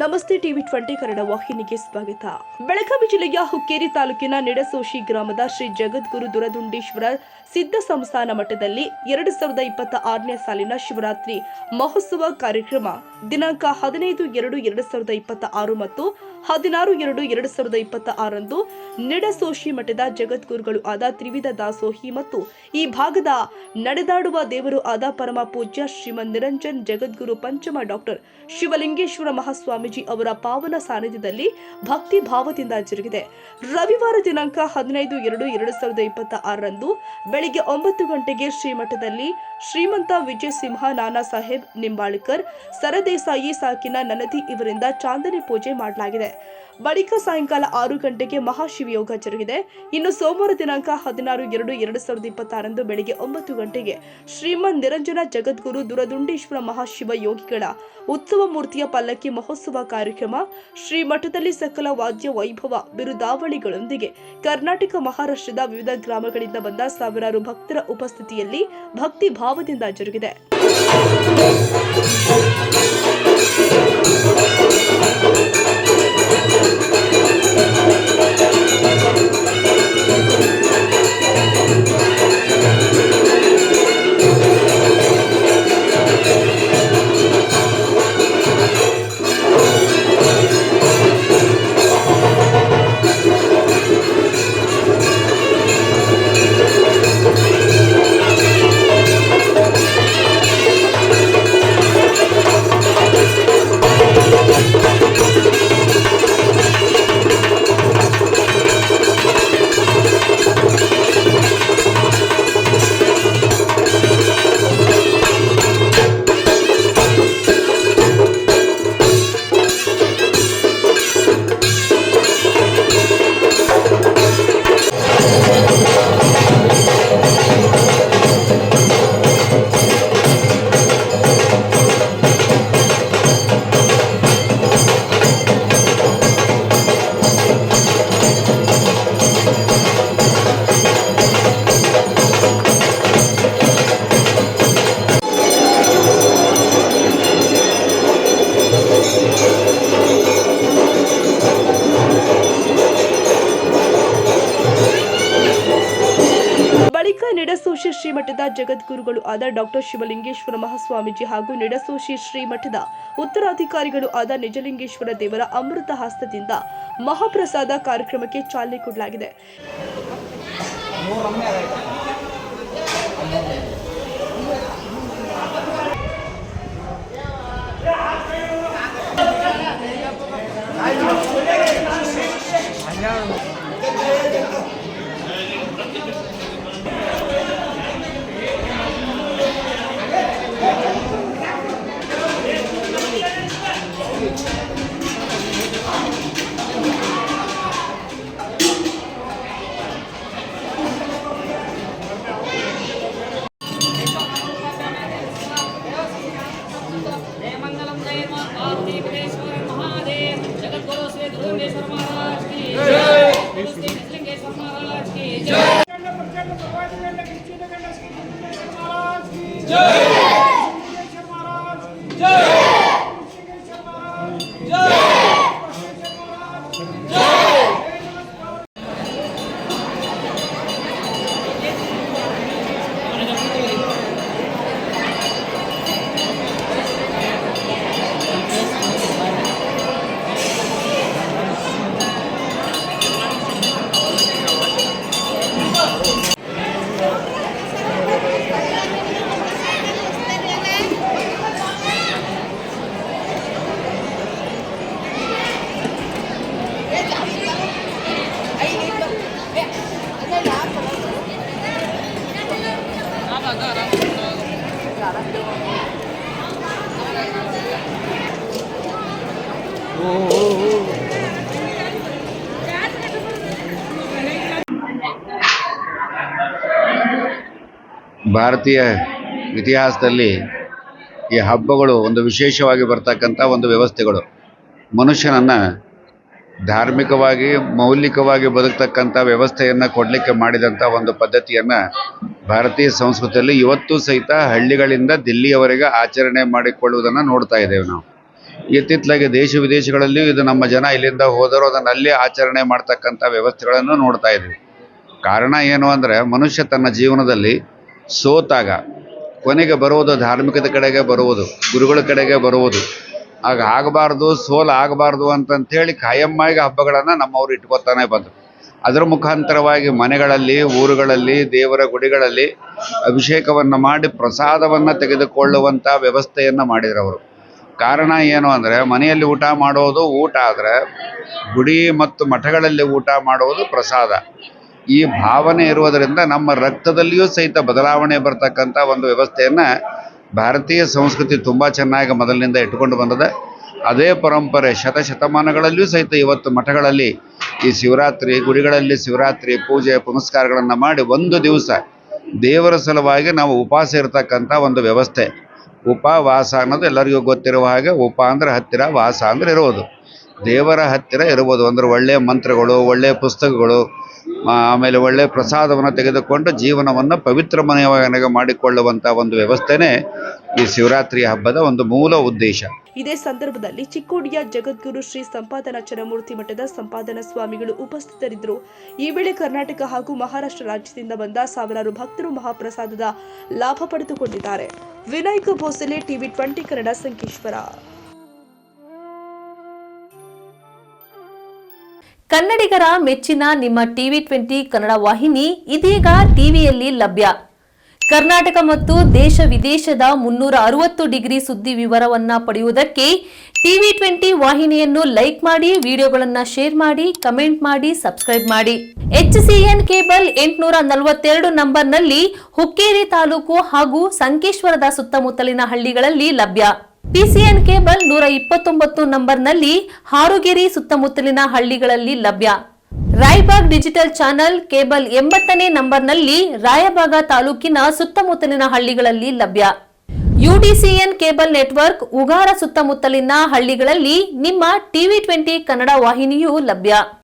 ನಮಸ್ತೆ ಟಿವಿ 20 ಕನ್ನಡ ವಾಹಿನಿಗೆ ಸ್ವಾಗತ. ಬೆಳಗಾವಿ ಜಿಲ್ಲೆಯ ಹುಕ್ಕೇರಿ ತಾಲೂಕಿನ ನಿಡಸೋಶಿ ಗ್ರಾಮದ ಶ್ರೀ ಜಗದ್ಗುರು ದುರದುಂಡೇಶ್ವರ ಸಿದ್ಧ ಸಂಸ್ಥಾನ ಮಠದಲ್ಲಿ 2026ನೇ ಸಾಲಿನ ಶಿವರಾತ್ರಿ ಮಹೋತ್ಸವ ಕಾರ್ಯಕ್ರಮ ದಿನಾಂಕ 15/2/2026 ಮತ್ತು 16/2/2026 ರಂದು ನಿಡಸೋಶಿ ಮಠದ ಜಗದ್ಗುರುಗಳು ಆದ ತ್ರಿವಿಧ ದಾಸೋಹಿ ಮತ್ತು ಈ ಭಾಗದ ನಡೆದಾಡುವ ದೇವರು ಆದ ಪರಮ ಪೂಜ್ಯ ಶ್ರೀಮನ್ ನಿರಂಜನ್ ಜಗದ್ಗುರು ಪಂಚಮ ಡಾಕ್ಟರ್ ಶಿವಲಿಂಗೇಶ್ವರ ಮಹಾಸ್ವಾಮೀಜಿ ಅವರ ಪಾವನ ಸಾನ್ನಿಧ್ಯದಲ್ಲಿ ಭಕ್ತಿ ಭಾವದಿಂದ ಜರುಗಿದೆ. ರವಿವಾರ ದಿನಾಂಕ 15/2/2026 ರಂದು ಬೆಳಿಗ್ಗೆ 9 ಗಂಟೆಗೆ ಶ್ರೀಮಠದಲ್ಲಿ ಶ್ರೀಮಂತ ವಿಜಯ ಸಿಂಹ ನಾನಾ ಸಾಹೇಬ್ ನಿಂಬಾಳ್ಕರ್ ಸರದೇಸಾಯಿ ಸಾಕಿನ ನನದಿ ಇವರಿಂದ ಚಾಂದನಿ ಪೂಜೆ ಮಾಡಲಾಗಿದೆ. ಬಳಿಕ ಸಾಯಂಕಾಲ 6 ಗಂಟೆಗೆ ಮಹಾಶಿವಯೋಗ ಜರುಗಿದೆ. ಇನ್ನು ಸೋಮವಾರ ದಿನಾಂಕ 16/2/2026 ರಂದು ಬೆಳಿಗ್ಗೆ 9 ಗಂಟೆಗೆ ಶ್ರೀಮನ್ ನಿರಂಜನ ಜಗದ್ಗುರು ದುರದುಂಡೇಶ್ವರ ಮಹಾಶಿವ ಯೋಗಿಗಳ ಉತ್ಸವ ಮೂರ್ತಿಯ ಪಲ್ಲಕ್ಕಿ ಮಹೋತ್ಸವ ಕಾರ್ಯಕ್ರಮ ಶ್ರೀಮಠದಲ್ಲಿ ಸಕಲ ವಾದ್ಯ ವೈಭವ ಬಿರುದಾವಳಿಗಳೊಂದಿಗೆ ಕರ್ನಾಟಕ ಮಹಾರಾಷ್ಟ್ರದ ವಿವಿಧ ಗ್ರಾಮಗಳಿಂದ ಬಂದ ಸಾವಿರಾರು ಭಕ್ತರ ಉಪಸ್ಥಿತಿಯಲ್ಲಿ ಭಕ್ತಿ ಭಾವದಿಂದ ಜರುಗಿದೆ. ಬಳಿಕ ನಿಡಸೋಶಿ ಶ್ರೀಮಠದ ಜಗದ್ಗುರುಗಳು ಆದ ಡಾಕ್ಟರ್ ಶಿವಲಿಂಗೇಶ್ವರ ಮಹಾಸ್ವಾಮೀಜಿ ಹಾಗೂ ನಿಡಸೋಶಿ ಶ್ರೀಮಠದ ಉತ್ತರಾಧಿಕಾರಿಗಳು ಆದ ನಿಜಲಿಂಗೇಶ್ವರ ದೇವರ ಅಮೃತ ಹಸ್ತದಿಂದ ಮಹಾಪ್ರಸಾದ ಕಾರ್ಯಕ್ರಮಕ್ಕೆ ಚಾಲನೆ ಕೊಡಲಾಗಿದೆ. ಭಾರತೀಯ ಇತಿಹಾಸದಲ್ಲಿ ಈ ಹಬ್ಬಗಳು ಒಂದು ವಿಶೇಷವಾಗಿ ಬರ್ತಕ್ಕಂಥ ಒಂದು ವ್ಯವಸ್ಥೆಗಳು. ಮನುಷ್ಯನನ್ನು ಧಾರ್ಮಿಕವಾಗಿ ಮೌಲಿಕವಾಗಿ ಬದುಕ್ತಕ್ಕಂಥ ವ್ಯವಸ್ಥೆಯನ್ನು ಕೊಡಲಿಕ್ಕೆ ಮಾಡಿದಂಥ ಒಂದು ಪದ್ಧತಿಯನ್ನು ಭಾರತೀಯ ಸಂಸ್ಕೃತಿಯಲ್ಲಿ ಇವತ್ತು ಸಹಿತ ಹಳ್ಳಿಗಳಿಂದ ದಿಲ್ಲಿಯವರೆಗೆ ಆಚರಣೆ ಮಾಡಿಕೊಳ್ಳುವುದನ್ನು ನೋಡ್ತಾ ಇದ್ದೇವೆ ನಾವು. ಇತ್ತಿತ್ತಲಾಗಿ ದೇಶ ವಿದೇಶಗಳಲ್ಲಿಯೂ ಇದು ನಮ್ಮ ಜನ ಇಲ್ಲಿಂದ ಹೋದರೂ ಅದನ್ನು ಅಲ್ಲೇ ಆಚರಣೆ ಮಾಡ್ತಕ್ಕಂಥ ವ್ಯವಸ್ಥೆಗಳನ್ನು ನೋಡ್ತಾ ಇದ್ವಿ. ಕಾರಣ ಏನು ಅಂದರೆ, ಮನುಷ್ಯ ತನ್ನ ಜೀವನದಲ್ಲಿ ಸೋತಾಗ ಕೊನೆಗೆ ಬರುವುದು ಧಾರ್ಮಿಕತೆ ಕಡೆಗೆ ಬರುವುದು, ಗುರುಗಳ ಕಡೆಗೆ ಬರುವುದು. ಆಗ ಆಗಬಾರ್ದು, ಸೋಲು ಆಗಬಾರ್ದು ಅಂತಂಥೇಳಿ ಕಾಯಮ್ಮಾಗಿ ಹಬ್ಬಗಳನ್ನು ನಮ್ಮವರು ಇಟ್ಕೊತಾನೆ ಬಂದರು. ಅದರ ಮುಖಾಂತರವಾಗಿ ಮನೆಗಳಲ್ಲಿ, ಊರುಗಳಲ್ಲಿ, ದೇವರ ಗುಡಿಗಳಲ್ಲಿ ಅಭಿಷೇಕವನ್ನು ಮಾಡಿ ಪ್ರಸಾದವನ್ನು ತೆಗೆದುಕೊಳ್ಳುವಂಥ ವ್ಯವಸ್ಥೆಯನ್ನು ಮಾಡಿದರು ಅವರು. ಕಾರಣ ಏನು ಅಂದರೆ, ಮನೆಯಲ್ಲಿ ಊಟ ಮಾಡೋದು ಊಟ ಆದರೆ, ಗುಡಿ ಮತ್ತು ಮಠಗಳಲ್ಲಿ ಊಟ ಮಾಡುವುದು ಪ್ರಸಾದ. ಈ ಭಾವನೆ ಇರುವುದರಿಂದ ನಮ್ಮ ರಕ್ತದಲ್ಲಿಯೂ ಸಹಿತ ಬದಲಾವಣೆ ಬರ್ತಕ್ಕಂಥ ಒಂದು ವ್ಯವಸ್ಥೆಯನ್ನು ಭಾರತೀಯ ಸಂಸ್ಕೃತಿ ತುಂಬ ಚೆನ್ನಾಗಿ ಮೊದಲಿನಿಂದ ಇಟ್ಟುಕೊಂಡು ಬಂದಿದೆ. ಅದೇ ಪರಂಪರೆ ಶತಮಾನಗಳಲ್ಲಿಯೂ ಸಹಿತ ಇವತ್ತು ಮಠಗಳಲ್ಲಿ ಈ ಶಿವರಾತ್ರಿ, ಗುಡಿಗಳಲ್ಲಿ ಶಿವರಾತ್ರಿ ಪೂಜೆ ಪುನಸ್ಕಾರಗಳನ್ನು ಮಾಡಿ ಒಂದು ದಿವಸ ದೇವರ ಸಲುವಾಗಿ ನಾವು ಉಪವಾಸ ಇರತಕ್ಕಂಥ ಒಂದು ವ್ಯವಸ್ಥೆ. ಉಪವಾಸ ಅನ್ನೋದು ಎಲ್ಲರಿಗೂ ಗೊತ್ತಿರುವ ಹಾಗೆ, ಉಪ ಅಂದರೆ ಹತ್ತಿರ, ವಾಸ ಅಂದರೆ ಇರುವುದು, ದೇವರ ಹತ್ತಿರ ಇರುವುದು. ಅಂದರೆ ಒಳ್ಳೆಯ ಮಂತ್ರಗಳು, ಒಳ್ಳೆಯ ಪುಸ್ತಕಗಳು, ಆಮೇಲೆ ಒಳ್ಳೆಯ ಪ್ರಸಾದವನ್ನು ತೆಗೆದುಕೊಂಡು ಜೀವನವನ್ನು ಪವಿತ್ರಮಯವಾಗಿ ಮಾಡಿಕೊಳ್ಳುವಂಥ ಒಂದು ವ್ಯವಸ್ಥೆನೇ ಈ ಶಿವರಾತ್ರಿ ಹಬ್ಬದ ಒಂದು ಮೂಲ ಉದ್ದೇಶ. ಇದೇ ಸಂದರ್ಭದಲ್ಲಿ ಚಿಕ್ಕೋಡಿಯ ಜಗದ್ಗುರು ಶ್ರೀ ಸಂಪಾದನಾ ಚರಮೂರ್ತಿ ಮಠದ ಸಂಪಾದನಾ ಸ್ವಾಮಿಗಳು ಉಪಸ್ಥಿತರಿದ್ದರು. ಈ ವೇಳೆ ಕರ್ನಾಟಕ ಹಾಗೂ ಮಹಾರಾಷ್ಟ್ರ ರಾಜ್ಯದಿಂದ ಬಂದ ಸಾವಿರಾರು ಭಕ್ತರು ಮಹಾಪ್ರಸಾದದ ಲಾಭ ಪಡೆದುಕೊಂಡಿದ್ದಾರೆ. ವಿನಾಯಕ ಭೋಸಲೆ, ಟಿವಿ 20 ಕನ್ನಡ, ಸಂಕೇಶ್ವರ. ಕನ್ನಡಿಗರ ಮೆಚ್ಚಿನ ನಿಮ್ಮ ಟಿವಿ 20 ಕನ್ನಡ ವಾಹಿನಿ ಇದೀಗ ಟಿವಿಯಲ್ಲಿ ಲಭ್ಯ. ಕರ್ನಾಟಕ ಮತ್ತು ದೇಶ ವಿದೇಶದ 360 ಡಿಗ್ರಿ ಸುದ್ದಿ ವಿವರವನ್ನ ಪಡೆಯುವುದಕ್ಕೆ ಟಿವಿ 20 ವಾಹಿನಿಯನ್ನು ಲೈಕ್ ಮಾಡಿ, ವಿಡಿಯೋಗಳನ್ನು ಶೇರ್ ಮಾಡಿ, ಕಮೆಂಟ್ ಮಾಡಿ, ಸಬ್ಸ್ಕ್ರೈಬ್ ಮಾಡಿ. HCN ಕೇಬಲ್ 842 ನಂಬರ್ನಲ್ಲಿ ಹುಕ್ಕೇರಿ ತಾಲೂಕು ಹಾಗೂ ಸಂಕೇಶ್ವರದ ಸುತ್ತಮುತ್ತಲಿನ ಹಳ್ಳಿಗಳಲ್ಲಿ ಲಭ್ಯ. PCN ಕೇಬಲ್ 129 ನಂಬರ್ನಲ್ಲಿ ಹಾರುಗೆರೆ ಸುತ್ತಮುತ್ತಲಿನ ಹಳ್ಳಿಗಳಲ್ಲಿ ಲಭ್ಯ. ರಾಯಬಾಗ್ ಡಿಜಿಟಲ್ ಚಾನೆಲ್ ಕೇಬಲ್ 80ನೇ ನಂಬರ್ನಲ್ಲಿ ರಾಯಬಾಗ ತಾಲೂಕಿನ ಸುತ್ತಮುತ್ತಲಿನ ಹಳ್ಳಿಗಳಲ್ಲಿ ಲಭ್ಯ. UDCN ಕೇಬಲ್ ನೆಟ್ವರ್ಕ್ ಉಗಾರ ಸುತ್ತಮುತ್ತಲಿನ ಹಳ್ಳಿಗಳಲ್ಲಿ ನಿಮ್ಮ ಟಿವಿ 20 ಕನ್ನಡ ವಾಹಿನಿಯೂ ಲಭ್ಯ.